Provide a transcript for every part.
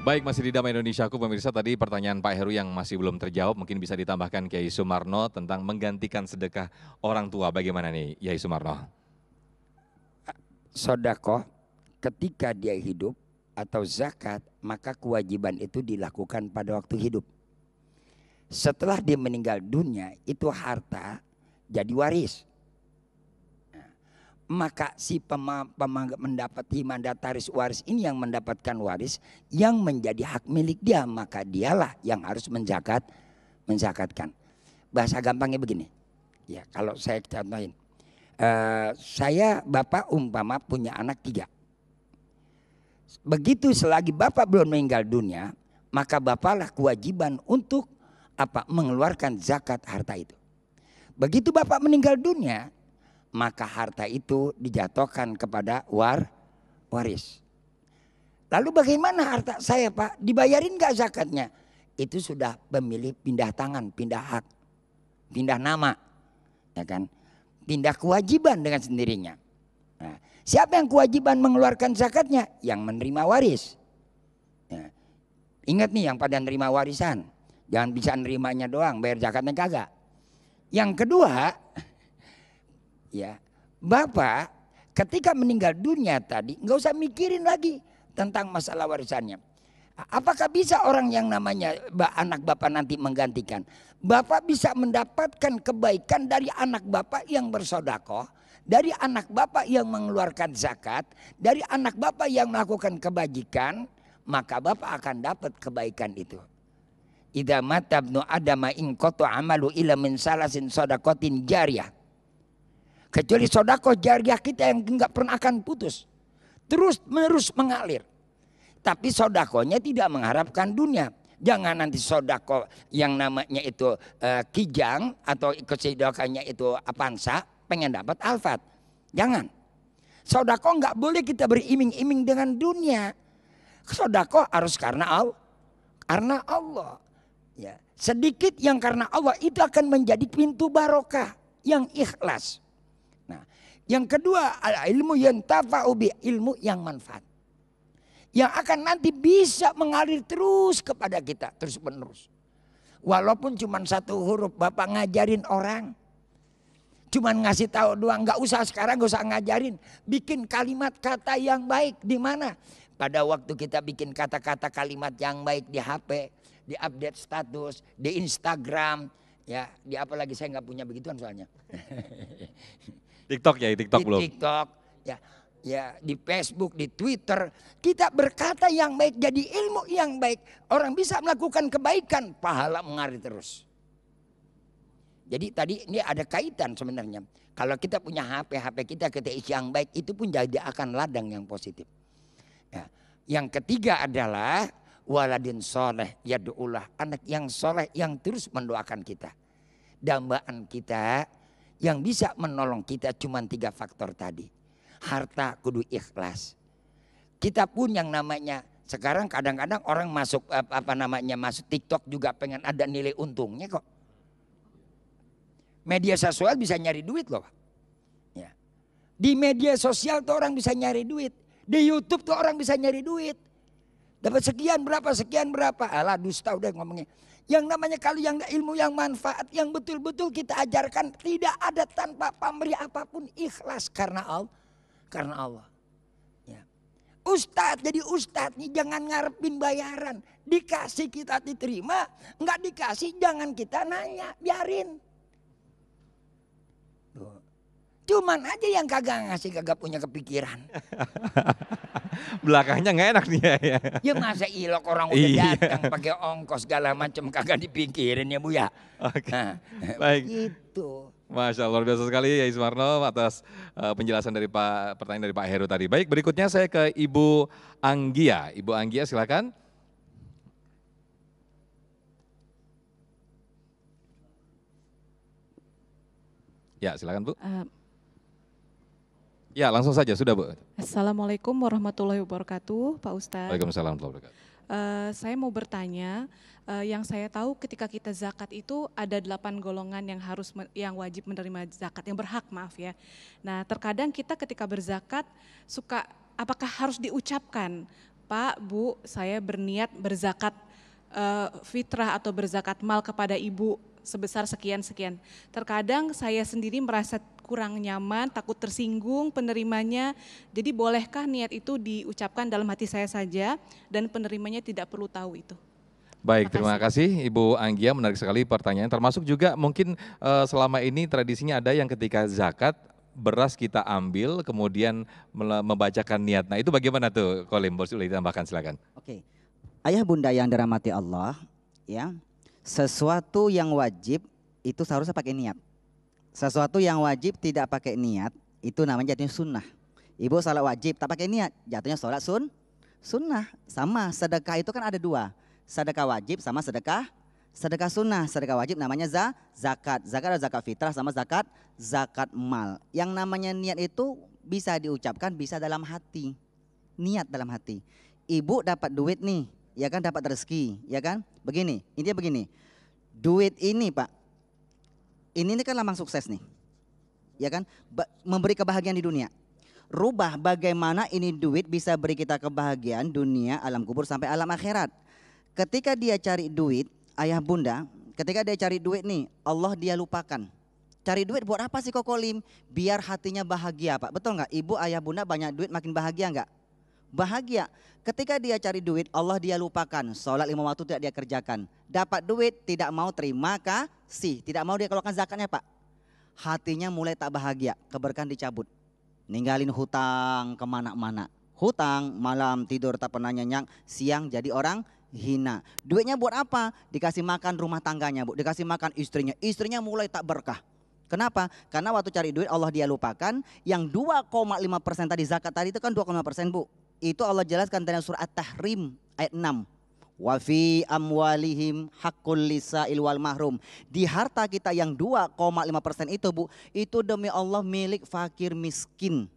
Baik, masih di Damai Indonesiaku pemirsa, tadi pertanyaan Pak Heru yang masih belum terjawab, mungkin bisa ditambahkan Kiai Sumarno tentang menggantikan sedekah orang tua. Bagaimana nih Kiai Sumarno? Sodakoh ketika dia hidup atau zakat, maka kewajiban itu dilakukan pada waktu hidup. Setelah dia meninggal dunia, itu harta jadi waris. Maka si mendapati mandataris waris ini yang mendapatkan waris yang menjadi hak milik dia, maka dialah yang harus menzakatkan. Bahasa gampangnya begini, ya kalau saya contohin, saya bapak umpama punya anak 3. Begitu selagi bapak belum meninggal dunia, maka bapaklah kewajiban untuk mengeluarkan zakat harta itu. Begitu bapak meninggal dunia, maka harta itu dijatuhkan kepada waris. Lalu bagaimana harta saya Pak? Dibayarin gak zakatnya? Itu sudah pemilih pindah tangan, pindah hak, pindah nama, ya kan? Pindah kewajiban dengan sendirinya. Nah, siapa yang kewajiban mengeluarkan zakatnya? Yang menerima waris. Ya. Ingat nih yang pada nerima warisan, jangan bisa nerimanya doang, bayar zakatnya kagak. Yang kedua, ya, bapak ketika meninggal dunia tadi nggak usah mikirin lagi tentang masalah warisannya. Apakah bisa orang yang namanya anak bapak nanti menggantikan? Bapak bisa mendapatkan kebaikan dari anak bapak yang bersodakoh, dari anak bapak yang mengeluarkan zakat, dari anak bapak yang melakukan kebajikan, maka bapak akan dapat kebaikan itu. Idza mata ibnu adama in qata amalu ila min salasin sadaqatin jariyah. Kecuali sodakoh jariah kita yang enggak pernah akan putus. Terus menerus mengalir. Tapi sodakohnya tidak mengharapkan dunia. Jangan nanti sodakoh yang namanya itu kijang atau kesedekahnya itu apansa pengen dapat alfat. Jangan. Sodakoh enggak boleh kita beriming-iming dengan dunia. Sodakoh harus karena Allah. Karena Allah. Ya, sedikit yang karena Allah itu akan menjadi pintu barokah yang ikhlas. Nah, yang kedua ilmu yang tafa'ubi, ilmu yang manfaat. Yang akan nanti bisa mengalir terus kepada kita terus menerus. Walaupun cuma 1 huruf bapak ngajarin orang. Cuman ngasih tahu doang, nggak usah sekarang, nggak usah ngajarin. Bikin kalimat kata yang baik di mana? Pada waktu kita bikin kata-kata kalimat yang baik di HP, di update status, di Instagram, ya, di apa lagi saya nggak punya begituan soalnya. TikTok ya, TikTok di belum. TikTok, ya, di Facebook, di Twitter, kita berkata yang baik, jadi ilmu yang baik. Orang bisa melakukan kebaikan, pahala mengalir terus. Jadi tadi ini ada kaitan sebenarnya. Kalau kita punya HP kita isi yang baik, itu pun jadi akan ladang yang positif. Ya. Yang ketiga adalah waladin soleh yadu'ullah, anak yang soleh yang terus mendoakan kita. Dambaan kita yang bisa menolong kita cuma 3 faktor tadi. Harta kudu ikhlas. Kita pun yang namanya sekarang kadang-kadang orang masuk masuk TikTok juga pengen ada nilai untungnya kok. Media sosial bisa nyari duit loh. Ya. Di media sosial tuh orang bisa nyari duit. Di YouTube tuh orang bisa nyari duit. Dapat sekian berapa. Alah dusta udah ngomongnya. Yang namanya kalau yang ilmu yang manfaat yang betul-betul kita ajarkan tidak ada tanpa pamrih apapun, ikhlas karena Allah. Karena Allah. Ya. Ustadz jadi ustadz nih jangan ngarepin bayaran. Dikasih kita diterima, enggak dikasih jangan kita nanya, biarin. Cuman aja yang kagak ngasih kagak punya kepikiran. Belakangnya nggak enak nih ya. Ya masa ilok orang udah datang pakai ongkos segala macam kagak dipikirin ya Bu ya. Oke. Nah, Baik. gitu. Masya Allah, luar biasa sekali ya Sumarno atas penjelasan dari pertanyaan dari Pak Heru tadi. Baik, berikutnya saya ke Ibu Anggia. Ibu Anggia silakan. Ya silakan Bu. Ya langsung saja sudah Bu. Assalamualaikum warahmatullahi wabarakatuh Pak Ustadz. Waalaikumsalam warahmatullahi wabarakatuh. Saya mau bertanya, yang saya tahu ketika kita zakat itu ada 8 golongan yang wajib menerima zakat, yang berhak maaf ya. Nah terkadang kita ketika berzakat apakah harus diucapkan Pak, Bu, saya berniat berzakat fitrah atau berzakat mal kepada ibu sebesar sekian-sekian. Terkadang saya sendiri merasa kurang nyaman, takut tersinggung penerimanya. Jadi bolehkah niat itu diucapkan dalam hati saya saja dan penerimanya tidak perlu tahu itu? Baik, terima kasih Ibu Anggia, menarik sekali pertanyaan. Termasuk juga mungkin selama ini tradisinya ada yang ketika zakat, beras kita ambil kemudian membacakan niat. Nah itu bagaimana tuh Kolim, boleh ditambahkan silakan. Oke. Ayah bunda yang dirahmati Allah, ya, sesuatu yang wajib itu seharusnya pakai niat. Sesuatu yang wajib tidak pakai niat itu namanya jatuhnya sunnah. Ibu salat wajib tak pakai niat, jatuhnya sholat sunnah. Sama sedekah itu kan ada dua, sedekah wajib sama sedekah sunnah. Sedekah wajib namanya zakat. Zakat ada zakat fitrah sama zakat mal. Yang namanya niat itu bisa diucapkan, bisa dalam hati. Niat dalam hati. Ibu dapat duit nih, ya kan, dapat rezeki, ya kan? Begini, intinya begini. Duit ini Pak, ini kan lambang sukses nih. Ya kan? Memberi kebahagiaan di dunia. Rubah bagaimana ini duit bisa beri kita kebahagiaan dunia, alam kubur sampai alam akhirat. Ketika dia cari duit, ayah bunda, ketika dia cari duit nih, Allah dia lupakan. Cari duit buat apa sih Kokolim? Biar hatinya bahagia Pak, betul nggak? Ibu ayah bunda banyak duit makin bahagia nggak? Bahagia. Ketika dia cari duit, Allah dia lupakan. Sholat 5 waktu tidak dia kerjakan. Dapat duit, tidak mau terima kasih. Tidak mau dia keluarkan zakatnya Pak. Hatinya mulai tak bahagia, keberkahan dicabut. Ninggalin hutang kemana-mana. Hutang, malam tidur tak pernah nyenyak, siang jadi orang hina. Duitnya buat apa? Dikasih makan rumah tangganya Bu, dikasih makan istrinya. Istrinya mulai tak berkah. Kenapa? Karena waktu cari duit Allah dia lupakan. Yang 2,5% tadi zakat tadi itu kan 2,5% Bu. Itu Allah jelaskan dalam surah At-Tahrim ayat 6. Wa fi amwalihim haqqul lisa'il wal mahrum. Di harta kita yang 2,5% itu Bu, itu demi Allah milik fakir miskin.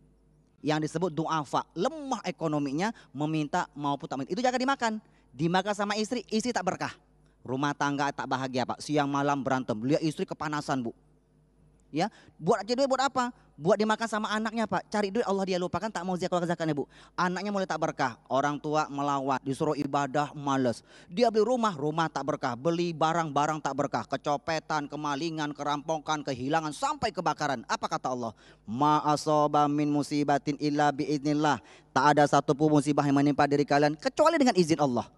Yang disebut du'afa, lemah ekonominya, meminta maupun tak minta. Itu jangan dimakan. Dimakan sama istri, istri tak berkah. Rumah tangga tak bahagia Pak, siang malam berantem, lihat istri kepanasan Bu. Ya, buat aja duit buat apa? Buat dimakan sama anaknya Pak. Cari duit Allah dia lupakan, tak mau keluar zakatnya Bu. Anaknya mulai tak berkah, orang tua melawan, disuruh ibadah males. Dia beli rumah, rumah tak berkah. Beli barang-barang tak berkah. Kecopetan, kemalingan, kerampokan, kehilangan sampai kebakaran. Apa kata Allah? Ma asaba min musibatin illa biiznillah. Tak ada satu pun musibah yang menimpa diri kalian kecuali dengan izin Allah.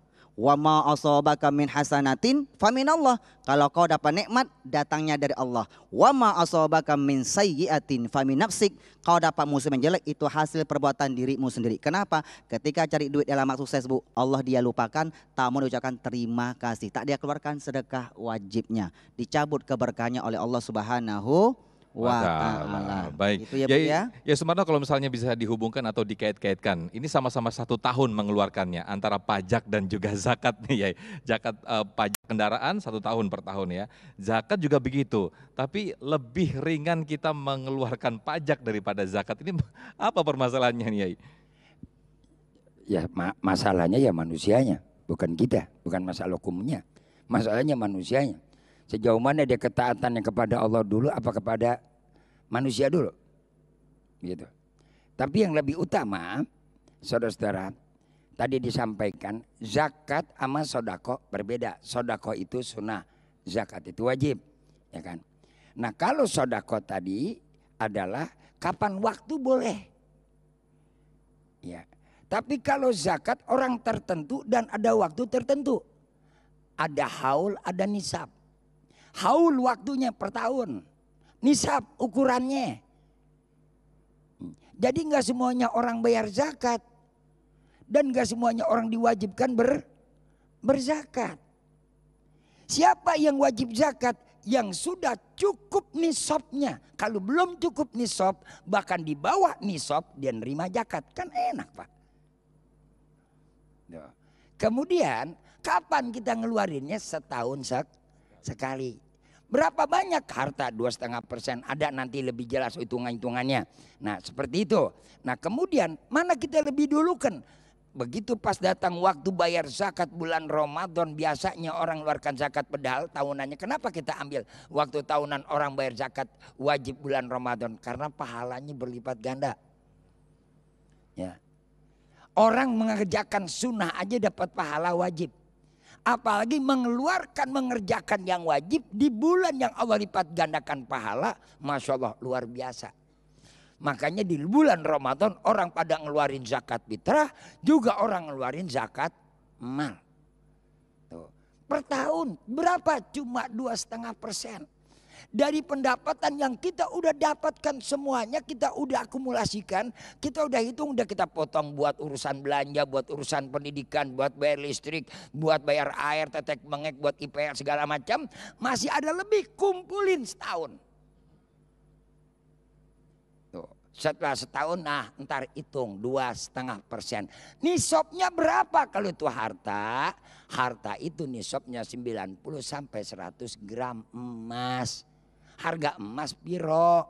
Wa ma asabaka min hasanatin faminallah. Kalau kau dapat nikmat datangnya dari Allah. Wa ma asabaka min sayyiatin famin nafsik. Kau dapat musibah yang jelek itu hasil perbuatan dirimu sendiri. Kenapa? Ketika cari duit dalam sukses Bu, Allah dia lupakan, tak mau diucapkan terima kasih, tak dia keluarkan sedekah wajibnya, dicabut keberkahannya oleh Allah Subhanahu wa ta'ala. Baik. Itu ya Bu ya. Ya Sumarno, kalau misalnya bisa dihubungkan atau dikait-kaitkan, ini sama-sama 1 tahun mengeluarkannya antara pajak dan juga zakat nih ya. Zakat pajak kendaraan 1 tahun per tahun ya. Zakat juga begitu, tapi lebih ringan kita mengeluarkan pajak daripada zakat. Ini apa permasalahannya nih Yai? Ya masalahnya ya manusianya, bukan kita, bukan masalah hukumnya. Masalahnya manusianya. Sejauh mana dia ketaatannya kepada Allah dulu apa kepada manusia dulu. Gitu. Tapi yang lebih utama, saudara-saudara, tadi disampaikan zakat sama sodako berbeda. Sodako itu sunnah, zakat itu wajib. Ya kan? Nah kalau sodako tadi adalah kapan waktu boleh. Ya. Tapi kalau zakat orang tertentu dan ada waktu tertentu. Ada haul, ada nisab. Haul waktunya per tahun, nisab ukurannya. Jadi nggak semuanya orang bayar zakat dan nggak semuanya orang diwajibkan berzakat. Siapa yang wajib zakat? Yang sudah cukup nisabnya. Kalau belum cukup nisab, bahkan di bawah nisab dia nerima zakat, kan enak Pak. Kemudian kapan kita ngeluarinnya? Setahun sekali. Berapa banyak harta? 2,5%. Ada nanti lebih jelas hitungannya. Nah seperti itu. Nah kemudian mana kita lebih dulukan? Begitu pas datang waktu bayar zakat bulan Ramadan, biasanya orang keluarkan zakat padahal tahunannya. Kenapa kita ambil waktu tahunan orang bayar zakat wajib bulan Ramadan? Karena pahalanya berlipat ganda. Ya. Orang mengerjakan sunnah aja dapat pahala wajib. Apalagi mengerjakan yang wajib di bulan yang Allah lipat gandakan pahala. Masya Allah luar biasa. Makanya di bulan Ramadan orang pada ngeluarin zakat fitrah, juga orang ngeluarin zakat mal. Tuh. Per tahun berapa? Cuma 2,5%. Dari pendapatan yang kita udah dapatkan semuanya, kita udah akumulasikan, kita udah hitung, udah kita potong buat urusan belanja, buat urusan pendidikan, buat bayar listrik, buat bayar air, tetek mengek, buat IPL segala macam, masih ada lebih, kumpulin setahun. Setelah setahun, nah ntar hitung 2,5%. Nisabnya berapa kalau itu harta? Harta itu nisabnya 90 sampai 100 gram emas. Harga emas piro?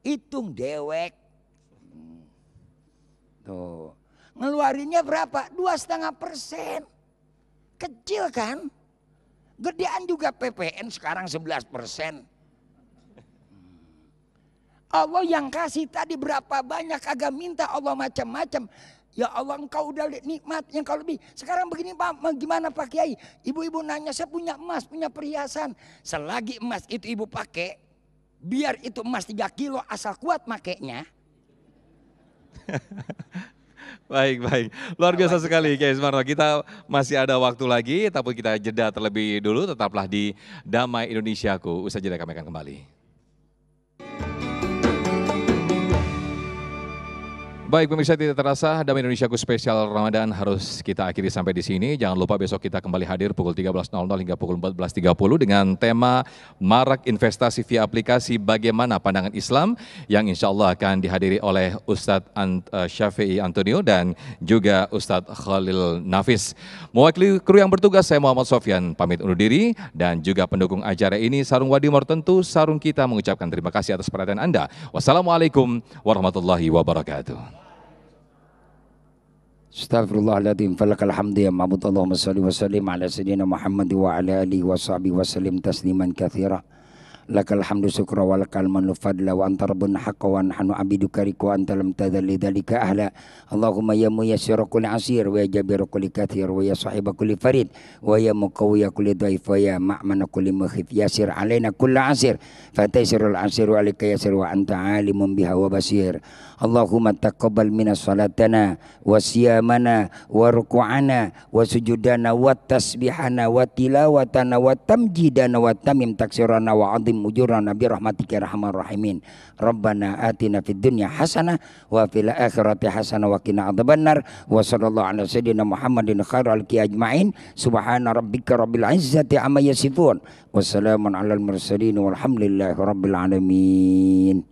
Hitung dewek. Tuh. Ngeluarinnya berapa? 2,5%. Kecil kan? Gedean juga PPN sekarang 11%. Allah yang kasih tadi berapa banyak, agak minta Allah macam-macam. Ya Allah, engkau udah nikmat yang kau lebih. Sekarang begini Pak, gimana Pak Kiai? Ibu-ibu nanya, saya punya emas, punya perhiasan. Selagi emas itu ibu pakai, biar itu emas 3 kilo asal kuat makainya. Baik, baik. Luar biasa sekali Kiai Sumarno. Kita masih ada waktu lagi, tapi kita jeda terlebih dulu. Tetaplah di Damai Indonesiaku. Usai jeda kami akan kembali. Baik pemirsa, tidak terasa Damai Indonesiaku spesial Ramadan harus kita akhiri sampai di sini. Jangan lupa besok kita kembali hadir pukul 13.00 hingga pukul 14.30 dengan tema Marak Investasi via Aplikasi Bagaimana Pandangan Islam, yang insya Allah akan dihadiri oleh Ustadz Syafi'i Antonio dan juga Ustadz Khalil Nafis. Mewakili kru yang bertugas, saya Muhammad Sofyan pamit undur diri, dan juga pendukung acara ini Sarung Wadimor, tentu sarung kita mengucapkan terima kasih atas perhatian Anda. Wassalamualaikum warahmatullahi wabarakatuh. Astaghfirullahaladzim, falakal hamdi ya ma'bud, Allahumma salli wa sallim ala sayyidina Muhammad wa ala alihi wa sahbihi wa sallim tasliman katsira. Lakal hamdu syukra wa lakal manlu fadla wa anta rabbuna haqqa wa nahnu abiduka rika wa anta lam tadhal lidzalika ahla. Allahumma ya muyassira kulli asir wa ya jabira kulli kathir wa ya sahiba kulli farid wa ya muqawwiya kulli dhaif wa ya ma'mana kulli mukhif yasir alaina kulli asir fataysirul asir wa alika yasir wa anta alimun biha wa basir. Allahumma taqabbal minas salatana wa siyamana wa ruku'ana wa sujudana wa tasbihana wa tilawatana wa tamjidana wa tamim taksirana wa adim ujurana bi rahmatika arhamar rahimin. Rabbana atina fid dunya hasanah wa fil akhirati hasanah wa qina adzabannar. Wa sallallahu ala sayyidina Muhammadin khairal ki ajmain. Subhana rabbika rabbil izzati amma yasifun. Wassalamun alal mursalin walhamdulillahi rabbil alamin.